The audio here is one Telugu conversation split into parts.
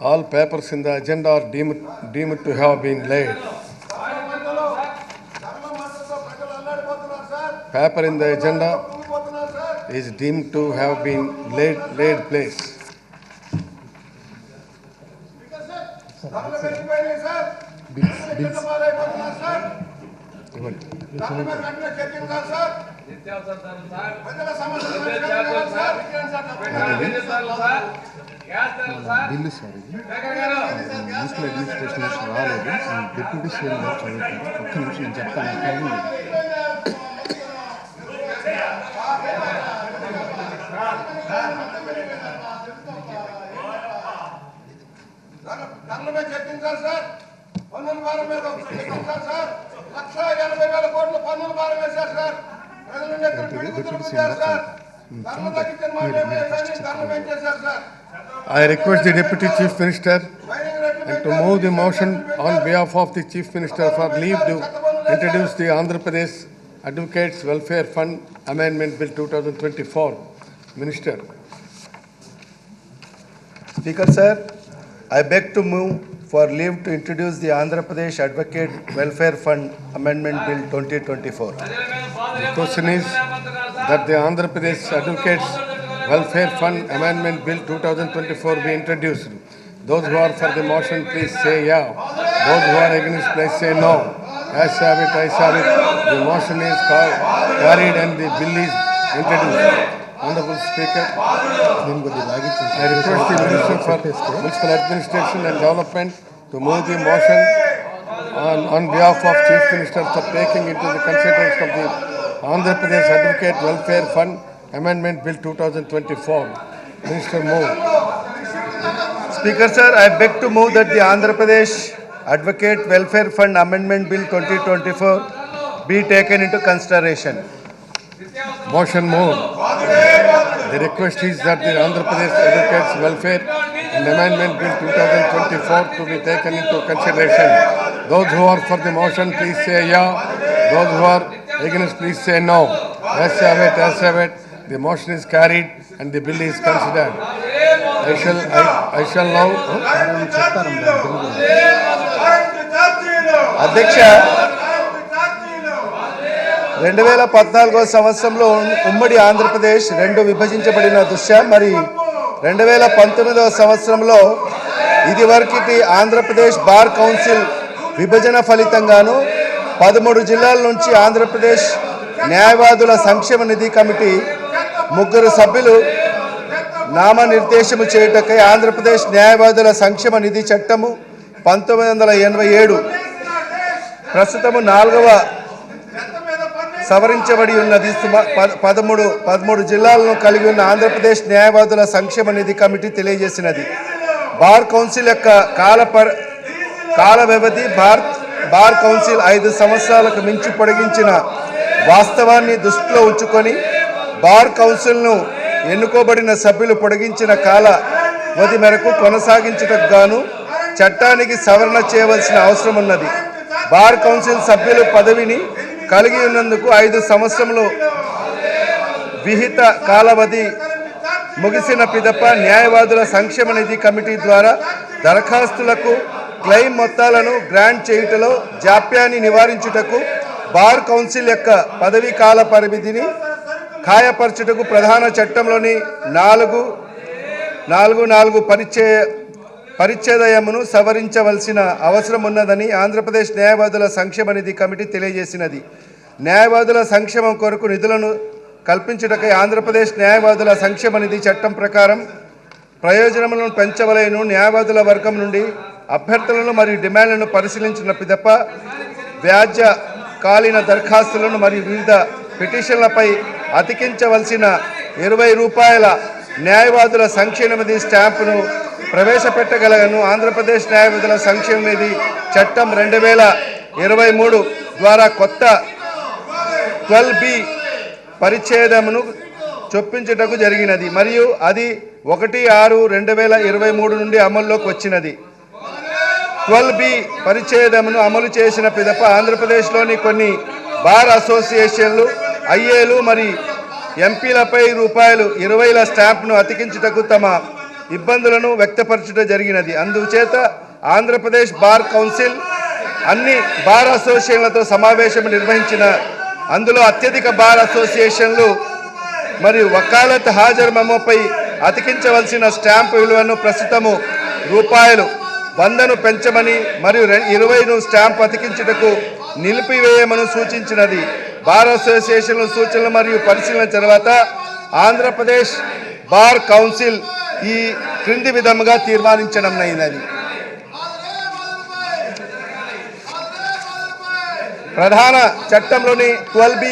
All papers in the agenda are deemed to have been laid. Paper in the agenda is deemed to have been laid place. Bill sir ఇది మున్సిపల్ అడ్మినిస్ట్రేషన్ రాలేదు. డిప్యూటీ సీఎం గారు చదువుతారు. ఒక్క నిమిషం నేను చెప్తాను. చర్చించాలి సార్. పన్నుల భారం మీద చర్చించాలి సార్. 1,80,000 కోట్ల పన్నుల భారం వేశారు sir. I request the Deputy Chief Minister and to move the motion on behalf of the Chief Minister for leave to introduce the Andhra Pradesh Advocates Welfare Fund Amendment Bill 2024. Minister. Speaker sir, I beg to move for leave to introduce the Andhra Pradesh Advocate Welfare Fund Amendment Bill 2024. The question is that the Andhra Pradesh Advocates Welfare Fund Amendment Bill 2024 be introduced. Those who are for the motion, please say yeah. Those who are against, please say no. Ayes have it, ayes have it. The motion is carried and the bill is introduced. Honorable Speaker, I request the Minister for Municipal Administration and Development to move the motion on behalf of Chief Minister for taking into the consideration of the Andhra Pradesh Advocate Welfare Fund Amendment Bill 2024. Minister, move. Speaker sir, I beg to move that the Andhra Pradesh Advocate Welfare Fund Amendment Bill 2024 be taken into consideration. Motion moved. The request is that the Andhra Pradesh Advocates Welfare and Amendment Bill 2024 to be taken into consideration. Those who are for the motion, please say yeah. Those who are against, please say no. Ayes have it, ayes have it. The motion is carried and the bill is considered. I shall now. అధ్యక్ష 2014 సంవత్సరంలో ఉమ్మడి ఆంధ్రప్రదేశ్ రెండు విభజించబడిన దృశ్యం మరి 2019 సంవత్సరంలో ఇదివరకటి ఆంధ్రప్రదేశ్ బార్ కౌన్సిల్ విభజన ఫలితంగాను 13 జిల్లాల నుంచి ఆంధ్రప్రదేశ్ న్యాయవాదుల సంక్షేమ నిధి కమిటీ 3 సభ్యులు నామనిర్దేశము చేయుటకై ఆంధ్రప్రదేశ్ న్యాయవాదుల సంక్షేమ నిధి చట్టము 1987 ప్రస్తుతము 4వ సవరించబడి ఉన్నది. 13 జిల్లాలను కలిగి ఉన్న ఆంధ్రప్రదేశ్ న్యాయవాదుల సంక్షేమ నిధి కమిటీ తెలియజేసినది. బార్ కౌన్సిల్ యొక్క కాల వ్యవధి బార్ కౌన్సిల్ 5 సంవత్సరాలకు మించి పొడిగించిన వాస్తవాన్ని దృష్టిలో ఉంచుకొని బార్ కౌన్సిల్ను ఎన్నుకోబడిన సభ్యులు పొడిగించిన కాల వ్యవధి మేరకు కొనసాగించుటకు గాను చట్టానికి సవరణ చేయవలసిన అవసరం ఉన్నది. బార్ కౌన్సిల్ సభ్యులు పదవిని కలిగి ఉన్నందుకు 5 సంవత్సరములు విహిత కాలావధి ముగిసిన పిదప న్యాయవాదుల సంక్షేమ నిధి కమిటీ ద్వారా దరఖాస్తులకు క్లెయిమ్ మొత్తాలను గ్రాంట్ చేయుటలో జాప్యాన్ని నివారించుటకు బార్ కౌన్సిల్ యొక్క పదవీ కాల పరిమితిని ఖాయపరచుటకు ప్రధాన చట్టంలోని 4 పరిచ్ఛేదమును సవరించవలసిన అవసరం ఉన్నదని ఆంధ్రప్రదేశ్ న్యాయవాదుల సంక్షేమ నిధి కమిటీ తెలియజేసినది. న్యాయవాదుల సంక్షేమం కొరకు నిధులను కల్పించుటకై ఆంధ్రప్రదేశ్ న్యాయవాదుల సంక్షేమ నిధి చట్టం ప్రకారం ప్రయోజనములను పెంచవలెను. న్యాయవాదుల వర్గం నుండి అభ్యర్థులను మరియు డిమాండ్లను పరిశీలించిన పిదప వ్యాజ్య కాలీన దరఖాస్తులను మరియు వివిధ పిటిషన్లపై అతికించవలసిన ₹20 న్యాయవాదుల సంక్షేమ నిధి స్టాంపును ప్రవేశపెట్టగలను. ఆంధ్రప్రదేశ్ న్యాయవాదుల సంక్షేమ నిధి చట్టం 2023 ద్వారా కొత్త 12B పరిచ్ఛేదమును చొప్పించుటకు జరిగినది మరియు అది 1/6/2023 నుండి అమల్లోకి వచ్చినది. 12B పరిచ్ఛేదమును అమలు చేసిన పిదప ఆంధ్రప్రదేశ్లోని కొన్ని బార్ అసోసియేషన్లు ఐఏలు మరియు ఎంపీలపై ₹20 స్టాంప్ను అతికించుటకు తమ ఇబ్బందులను వ్యక్తపరచడం జరిగినది. అందుచేత ఆంధ్రప్రదేశ్ బార్ కౌన్సిల్ అన్ని బార్ అసోసియేషన్లతో సమావేశం నిర్వహించిన అందులో అత్యధిక బార్ అసోసియేషన్లు మరియు వకాలత్ హాజరు మెమోపై అతికించవలసిన స్టాంపు విలువను ప్రస్తుతము ₹100ను పెంచమని మరియు 20ను స్టాంపు అతికించుటకు నిలిపివేయమని సూచించినది. బార్ అసోసియేషన్ల సూచనలు మరియు పరిశీలన తర్వాత ఆంధ్రప్రదేశ్ బార్ కౌన్సిల్ ఈ క్రింది విధముగా తీర్మానించడమైనది. ప్రధాన చట్టంలోని 12B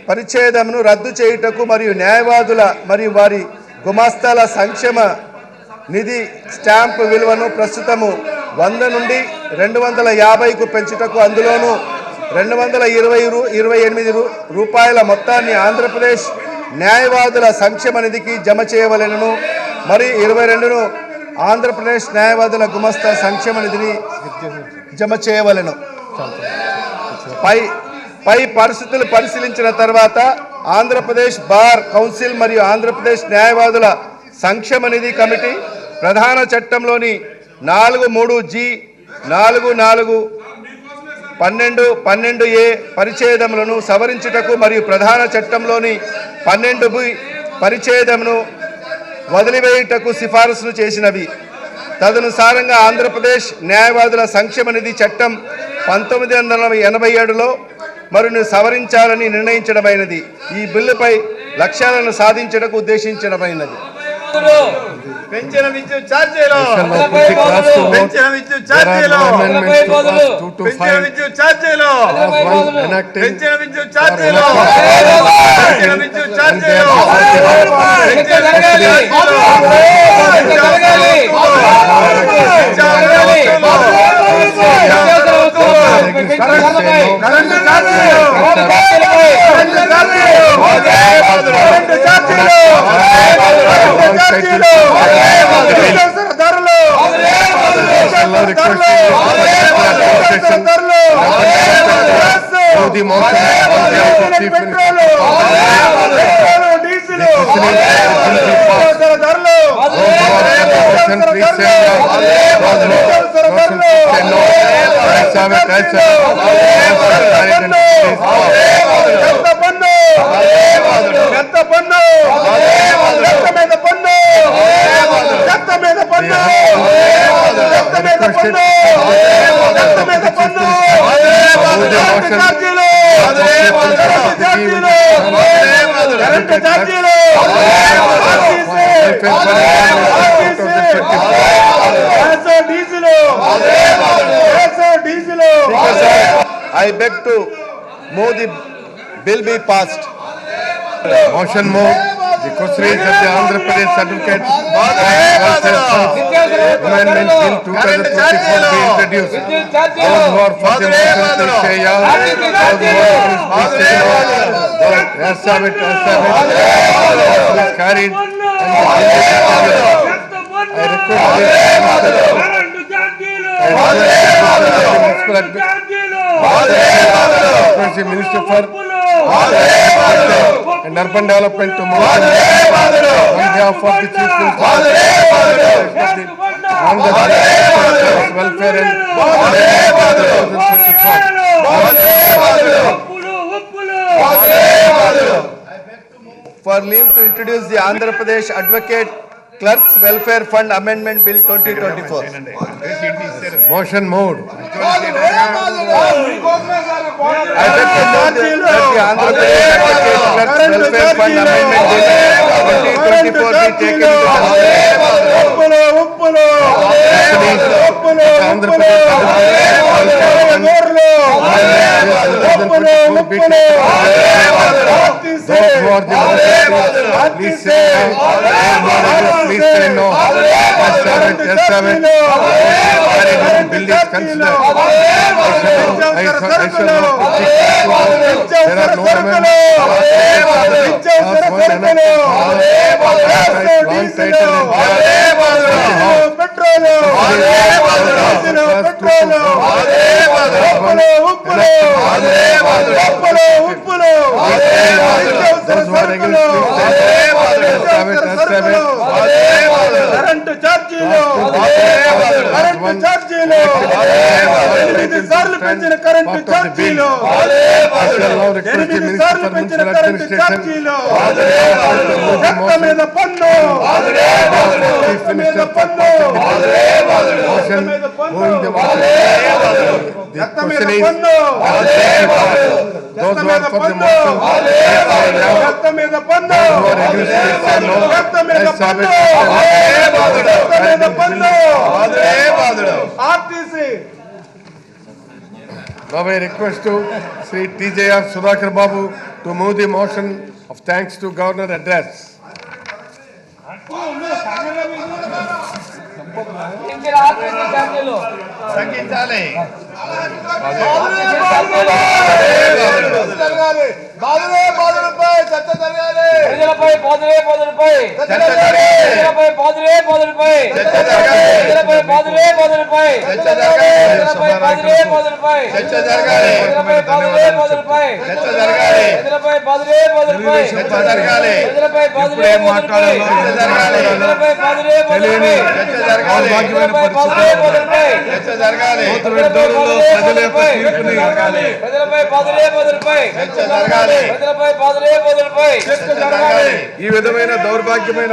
పరిచ్ఛేదమును రద్దు చేయుటకు మరియు న్యాయవాదుల మరియు వారి గుమాస్తాల సంక్షేమ నిధి స్టాంపు విలువను ప్రస్తుతము 100 నుండి 250కు పెంచుటకు అందులోనూ ₹228 మొత్తాన్ని ఆంధ్రప్రదేశ్ న్యాయవాదుల సంక్షేమ నిధికి జమ చేయవలెనను మరియు 22ను ఆంధ్రప్రదేశ్ న్యాయవాదుల గుమస్తా సంక్షేమ నిధిని జమ చేయవలెను. పై పరిస్థితులు పరిశీలించిన తర్వాత ఆంధ్రప్రదేశ్ బార్ కౌన్సిల్ మరియు ఆంధ్రప్రదేశ్ న్యాయవాదుల సంక్షేమ నిధి కమిటీ ప్రధాన చట్టంలోని 43G 44 12 12A పరిచ్ఛేదములను సవరించుటకు మరియు ప్రధాన చట్టంలోని 12B పరిచ్ఛేదమును వదిలివేయుటకు సిఫారసులు చేసినవి. తదనుసారంగా ఆంధ్రప్రదేశ్ న్యాయవాదుల సంక్షేమ నిధి చట్టం 1987లో మరిన్ని సవరించాలని నిర్ణయించడమైనది. ఈ బిల్లుపై లక్ష్యాలను సాధించడానికి ఉద్దేశించడమైనది. పెంచిన విద్యుత్ ఛార్జీలు పెంచిన విద్యుత్ ఛార్జీలు పెంచిన విద్యుత్ ఛార్జీలు పెంచిన విద్యుత్ ఛార్జీలు పెంచిన విద్యుత్ ఛార్జీలు I beg to move the bill be passed. Motion moved. The question is that the Andhra Pradesh Advocates Amendment Bill 2024 be introduced. Those who are for the motion please say yeah. Those who are against please say no. Yes, have it. Please carried. I request the Minister for and Urban Development to move on behalf of the Chief Minister on the welfare and for leave to introduce the Andhra Pradesh Advocate Clerks Welfare Fund Amendment Bill 2024. motion moved. I beg to move that the Andhra Pradesh Advocate Clerks Welfare Fund Amendment Bill 2024 be taken into Andhra Those who are the motion, please say please say no. Yes, have it. Bill is considered. I shall not object. There are no amendments. Long title and current ఛార్జీలు కరెంటు ఛార్జీలు 8 సార్లు పెంచిన కరెంటు ఛార్జీలు 8 సార్లు పెంచిన కరెంటు ఛార్జీలు చెత్త మీద పన్ను చెత్త మీద పన్ను Motion moving the motion. The చెత్త మీద question is, పన్ను those who are for the motion, చెత్త మీద పన్ను who are against it, say no. చెత్త మీద Let's have పన్ను it. చెత్త మీద పన్ను RTC. Now I request to Sri TJR Sudhakar Babu to move the motion of thanks to Governor address. తగ్గించాలి జరగాలి బాధలపై చర్చ జరగాలి ప్రజలపై బాధలే బాధలపై ప్రజలపై బాధలే బాధలపై ప్రజలపై బాధలే బాధలపై ప్రజలపై బాధలే బాధలపై చర్చ జరగాలి ప్రజలపై బాధలే బాధలపై చర్చ జరగాలి ప్రజలపై బాధలే బాధలపై చర్చ జరగాలి ప్రజలపై బాధలే బాధలపై ప్రజలపై బాధలే బాధలపై చర్చ జరగాలి ప్రజలపై బాధలే బాధలపై చర్చ జరగాలి ప్రజలపై బాధలే బాధలపై చర్చ జరగాలి ప్రజలపై బాధలే బాధలపై చర్చ జరగాలి ఈ విధమైన దౌర్భాగ్యమైన